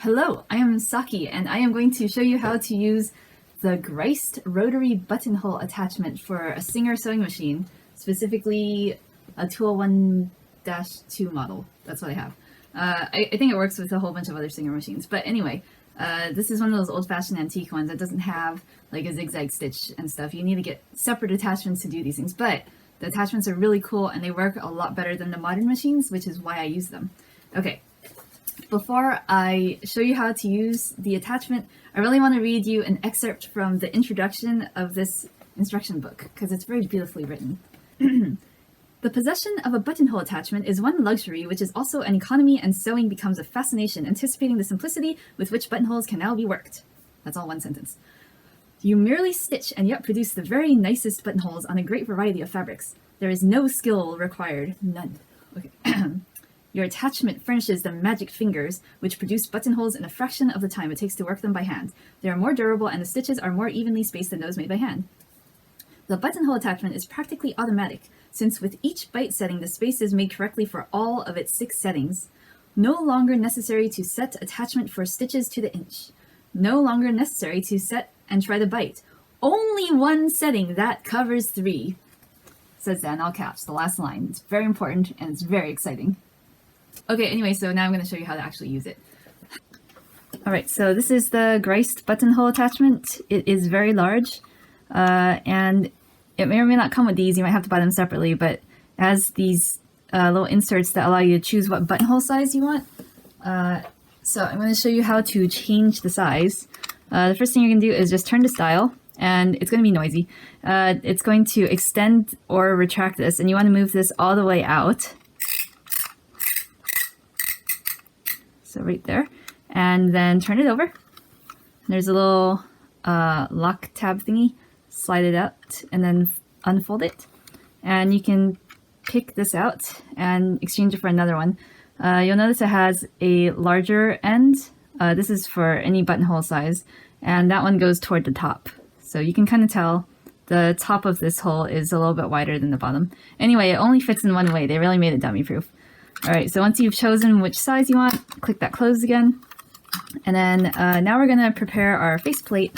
Hello, I am Saki, and I am going to show you how to use the Greist Rotary Buttonhole Attachment for a Singer sewing machine, specifically a 201-2 model. That's what I have. I think it works with a whole bunch of other Singer machines, but anyway, this is one of those old-fashioned antique ones that doesn't have like a zigzag stitch and stuff. You need to get separate attachments to do these things, but the attachments are really cool and they work a lot better than the modern machines, which is why I use them. Okay. Before I show you how to use the attachment, I really want to read you an excerpt from the introduction of this instruction book, because it's very beautifully written. The possession of a buttonhole attachment is one luxury which is also an economy, and sewing becomes a fascination, anticipating the simplicity with which buttonholes can now be worked. That's all one sentence. You merely stitch and yet produce the very nicest buttonholes on a great variety of fabrics. There is no skill required, none. Okay. Your attachment furnishes the magic fingers, which produce buttonholes in a fraction of the time it takes to work them by hand. They are more durable and the stitches are more evenly spaced than those made by hand. The buttonhole attachment is practically automatic, since with each bite setting the space is made correctly for all of its 6 settings. No longer necessary to set attachment for stitches to the inch. No longer necessary to set and try the bite. Only one setting that covers 3. Says that in all caps, the last line. It's very important and it's very exciting. Okay, anyway, so now I'm going to show you how to actually use it. Alright, so this is the Greist Buttonhole attachment. It is very large, and it may or may not come with these. You might have to buy them separately, but it has these little inserts that allow you to choose what buttonhole size you want. So I'm going to show you how to change the size. The first thing you're going to do is just turn to style, and it's going to be noisy. It's going to extend or retract this, and you want to move this all the way out. So right there, and then turn it over. There's a little lock tab thingy. Slide it out and then unfold it. And you can pick this out and exchange it for another one. You'll notice it has a larger end. This is for any buttonhole size. And that one goes toward the top. So you can kind of tell the top of this hole is a little bit wider than the bottom. Anyway, it only fits in one way. They really made it dummy proof. Alright, so once you've chosen which size you want, click that close again. And then now we're going to prepare our faceplate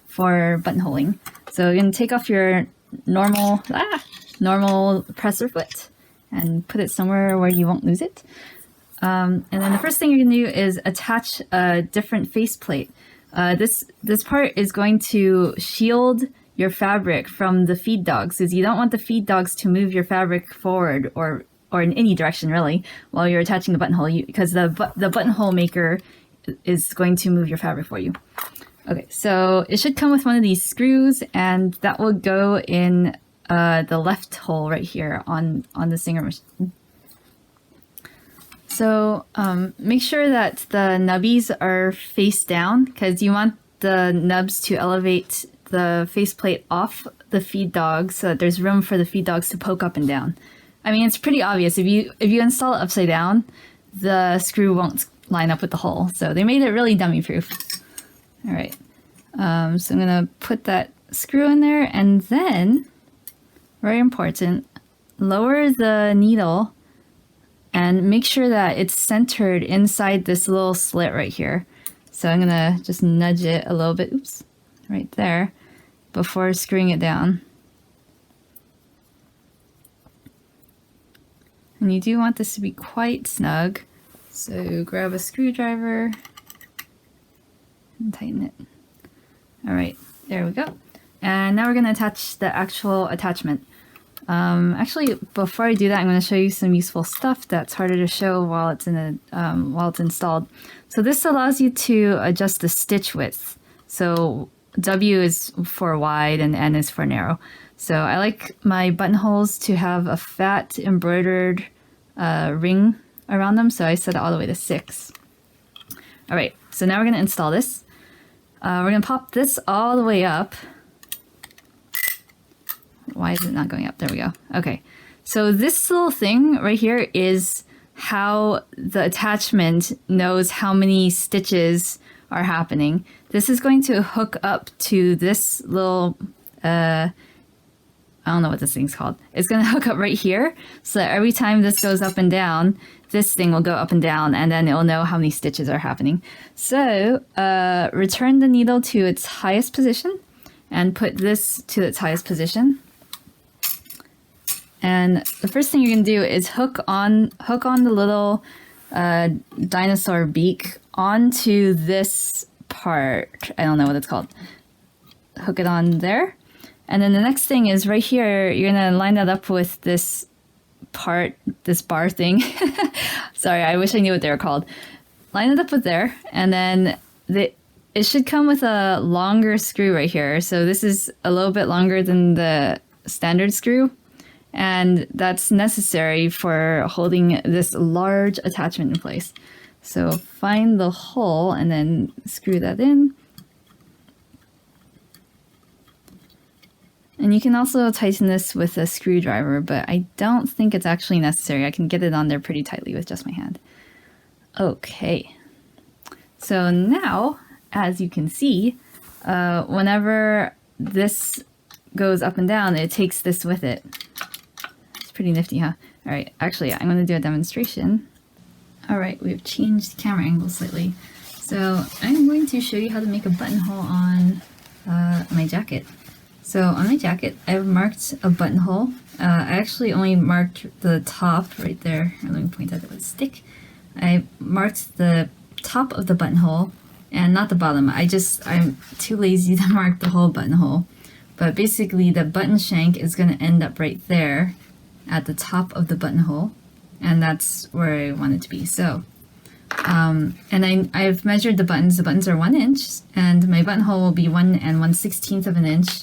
for buttonholing. So you're going to take off your normal presser foot and put it somewhere where you won't lose it. And then the first thing you're going to do is attach a different faceplate. This part is going to shield your fabric from the feed dogs, because you don't want the feed dogs to move your fabric forward or in any direction really while you're attaching the buttonhole, because the buttonhole maker is going to move your fabric for you. Okay, so it should come with one of these screws, and that will go in the left hole right here on the Singer machine. So make sure that the nubbies are face down, because you want the nubs to elevate the faceplate off the feed dogs so that there's room for the feed dogs to poke up and down. I mean, it's pretty obvious. If you install it upside down, the screw won't line up with the hole. So they made it really dummy proof. All right. So I'm going to put that screw in there, and then, very important, lower the needle and make sure that it's centered inside this little slit right here. So I'm going to just nudge it a little bit, oops, right there, before screwing it down. And you do want this to be quite snug. So grab a screwdriver and tighten it. All right, there we go. And now we're going to attach the actual attachment. Actually, before I do that, I'm going to show you some useful stuff that's harder to show while it's installed. So this allows you to adjust the stitch width. So W is for wide and N is for narrow. So I like my buttonholes to have a fat embroidered ring around them, so I set it all the way to 6. All right, so now we're going to install this. We're going to pop this all the way up. Why is it not going up? There we go. Okay, so this little thing right here is how the attachment knows how many stitches are happening. This is going to hook up to this little I don't know what this thing's called. It's going to hook up right here. So that every time this goes up and down, this thing will go up and down, and then it will know how many stitches are happening. So return the needle to its highest position and put this to its highest position. And the first thing you're going to do is hook on the little dinosaur beak onto this part. I don't know what it's called. Hook it on there. And then the next thing is right here, you're going to line that up with this part, this bar thing. Sorry, I wish I knew what they were called. Line it up with there, and then it should come with a longer screw right here. So this is a little bit longer than the standard screw, and that's necessary for holding this large attachment in place. So find the hole and then screw that in. And you can also tighten this with a screwdriver, but I don't think it's actually necessary. I can get it on there pretty tightly with just my hand. Okay. So now, as you can see, whenever this goes up and down, it takes this with it. It's pretty nifty, huh? All right, actually, I'm going to do a demonstration. All right, we've changed the camera angle slightly. So I'm going to show you how to make a buttonhole on my jacket. So on my jacket, I've marked a buttonhole. I actually only marked the top right there. Let me point at it with a stick. I marked the top of the buttonhole and not the bottom. I'm too lazy to mark the whole buttonhole. But basically the button shank is going to end up right there at the top of the buttonhole. And that's where I want it to be. So, and I've measured the buttons. The buttons are 1 inch, and my buttonhole will be 1 1/16 of an inch.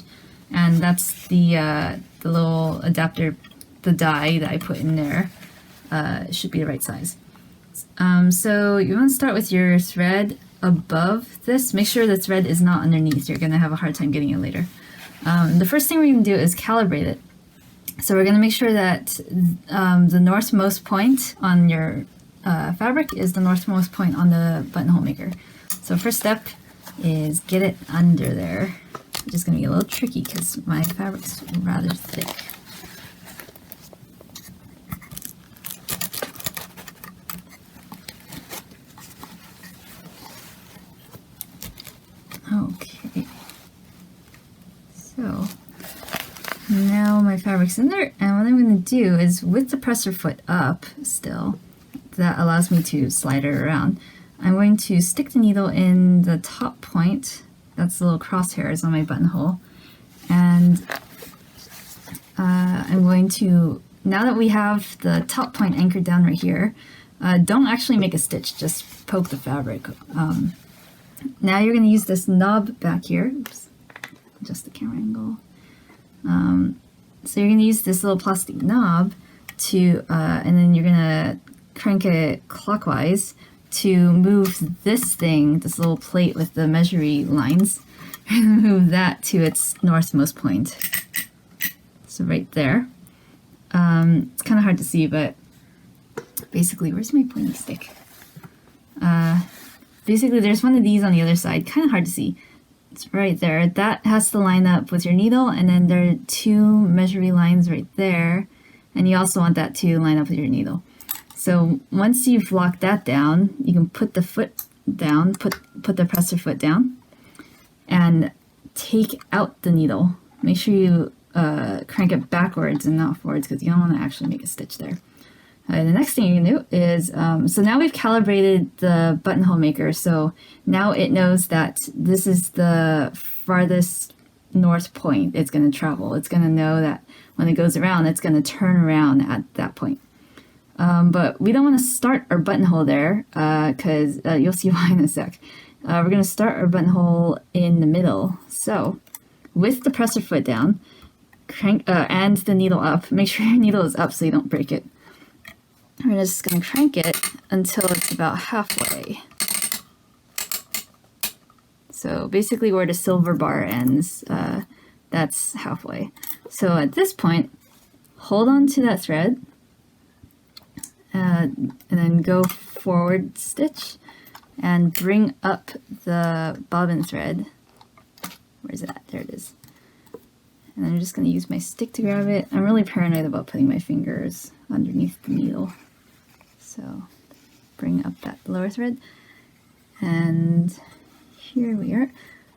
And that's the little adapter, the die that I put in there. It should be the right size. So you want to start with your thread above this. Make sure the thread is not underneath. You're going to have a hard time getting it later. The first thing we're going to do is calibrate it. So we're going to make sure that the northmost point on your fabric is the northmost point on the buttonhole maker. So first step is get it under there. Which is going to be a little tricky because my fabric's rather thick. Okay. So now my fabric's in there, and what I'm going to do is with the presser foot up still, that allows me to slide it around. I'm going to stick the needle in the top point. That's the little crosshairs on my buttonhole. And I'm going to, now that we have the top point anchored down right here, don't actually make a stitch, just poke the fabric. Now you're going to use this knob back here. Oops, adjust the camera angle. So you're going to use this little plastic knob to, and then you're going to crank it clockwise to move this thing, this little plate with the measuring lines, and move that to its northmost point. So right there. It's kind of hard to see, but basically, where's my pointy stick? Basically, there's one of these on the other side, kind of hard to see. It's right there. That has to line up with your needle, and then there are 2 measuring lines right there, and you also want that to line up with your needle. So once you've locked that down, you can put the foot down, put the presser foot down, and take out the needle. Make sure you crank it backwards and not forwards because you don't want to actually make a stitch there. The next thing you can do is, so now we've calibrated the buttonhole maker, so now it knows that this is the farthest north point it's going to travel. It's going to know that when it goes around, it's going to turn around at that point. But we don't want to start our buttonhole there because you'll see why in a sec. We're going to start our buttonhole in the middle. So with the presser foot down, crank and the needle up, make sure your needle is up so you don't break it. We're just going to crank it until it's about halfway. So basically where the silver bar ends, that's halfway. So at this point, hold on to that thread. And then go forward stitch and bring up the bobbin thread. Where's it at? There it is. And I'm just going to use my stick to grab it. I'm really paranoid about putting my fingers underneath the needle. So bring up that lower thread. And here we are.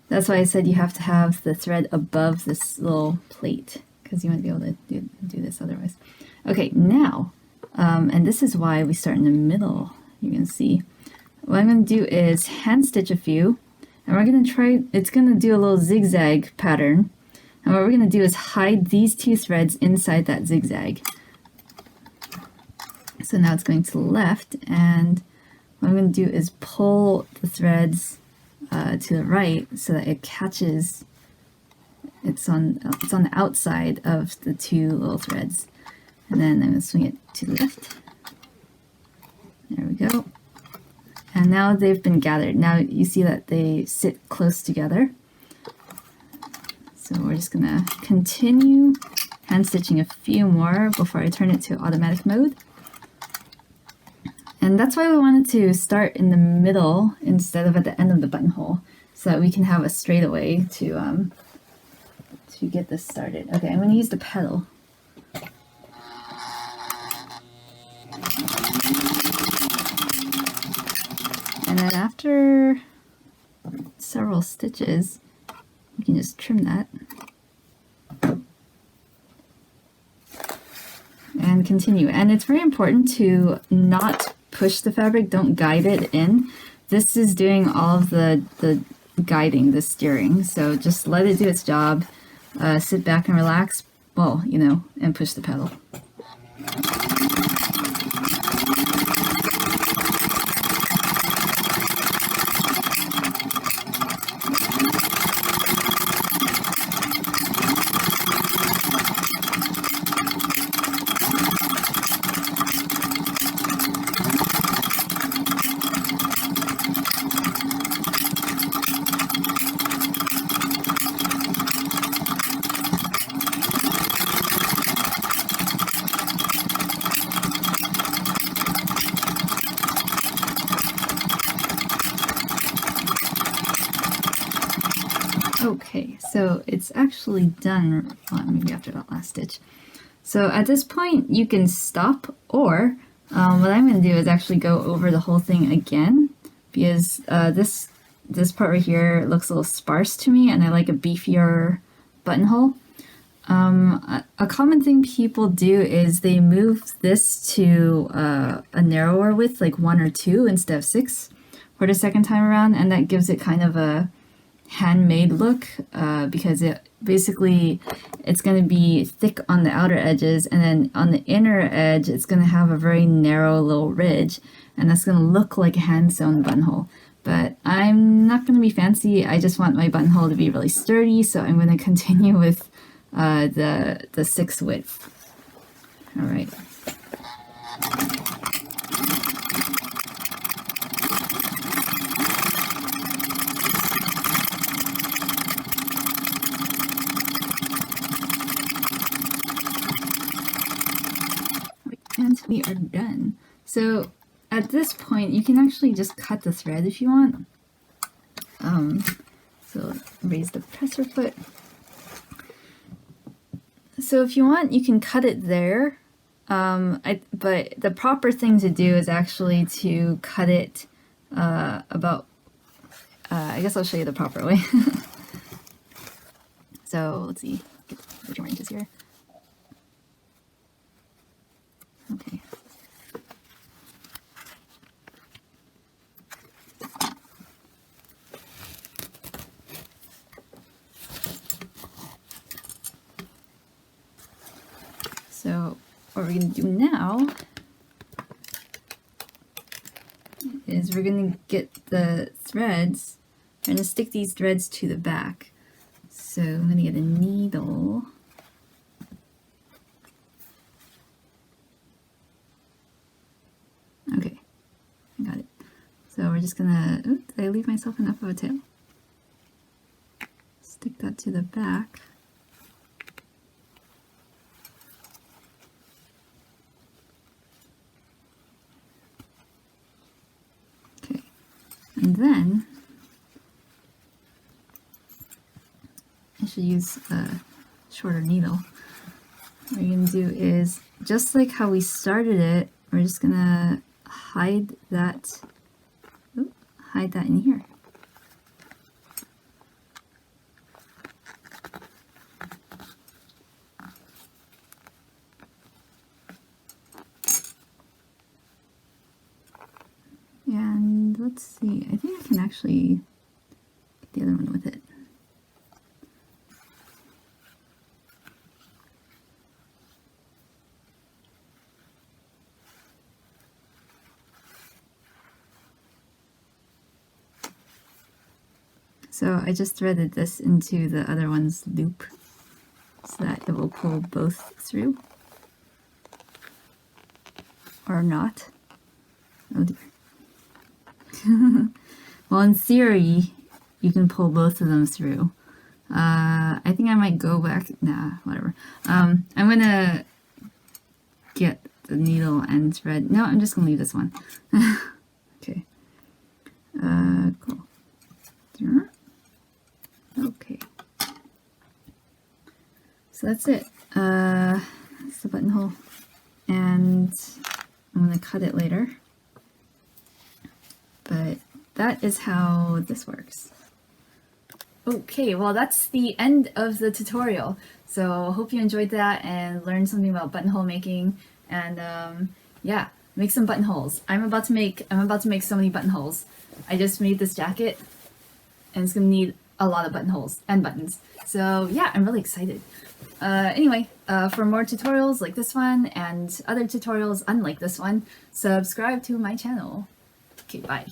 That's why I said you have to have the thread above this little plate, because you won't be able to do this otherwise. Okay, now, and this is why we start in the middle, you can see. What I'm going to do is hand stitch a few, and we're going to try, it's going to do a little zigzag pattern. And what we're going to do is hide these two threads inside that zigzag. So now it's going to the left, and what I'm going to do is pull the threads to the right so that it catches, it's on the outside of the two little threads. And then I'm going to swing it to the left. There we go. And now they've been gathered. Now you see that they sit close together. So we're just going to continue hand stitching a few more before I turn it to automatic mode. And that's why we wanted to start in the middle instead of at the end of the buttonhole, so that we can have a straightaway to get this started. Okay, I'm going to use the pedal. And then after several stitches, you can just trim that. And continue. And it's very important to not push the fabric, don't guide it in. This is doing all of the guiding, the steering. So just let it do its job. Sit back and relax, well, you know, and push the pedal. Okay, so it's actually done, well, maybe after that last stitch. So at this point you can stop, or what I'm going to do is actually go over the whole thing again, because this part right here looks a little sparse to me, and I like a beefier buttonhole. A common thing people do is they move this to a narrower width, like 1 or 2 instead of 6 for the second time around, and that gives it kind of a handmade look, because it's going to be thick on the outer edges, and then on the inner edge it's going to have a very narrow little ridge, and that's going to look like a hand sewn buttonhole. But I'm not going to be fancy, I just want my buttonhole to be really sturdy, so I'm going to continue with the 6 width. Alright. And we are done. So at this point you can actually just cut the thread if you want. So raise the presser foot. So if you want, you can cut it there, but the proper thing to do is actually to cut it about, I guess I'll show you the proper way. So let's see, get the 2 more inches here. Okay. So what we're going to do now is we're going to get the threads, we're going to stick these threads to the back. So I'm going to get a needle. Okay, I got it. So we're just going to, oops, did I leave myself enough of a tail? Stick that to the back. And then I should use shorter needle. What you're going to do is, just like how we started it, we're just going to hide that in here. And let's see, I think I can actually get the other one with it. So I just threaded this into the other one's loop so that it will pull both through. Or not. Oh dear. Well, in theory, you can pull both of them through. I think I might go back. Nah, whatever. I'm gonna get the needle and thread. No, I'm just gonna leave this one. Okay. Cool. Okay. So that's it. That's the buttonhole. And I'm gonna cut it later. But that is how this works. Okay, well that's the end of the tutorial. So hope you enjoyed that and learned something about buttonhole making. And yeah, make some buttonholes. I'm about to make so many buttonholes. I just made this jacket, and it's gonna need a lot of buttonholes and buttons. So yeah, I'm really excited. Anyway, for more tutorials like this one and other tutorials unlike this one, subscribe to my channel. Okay, bye.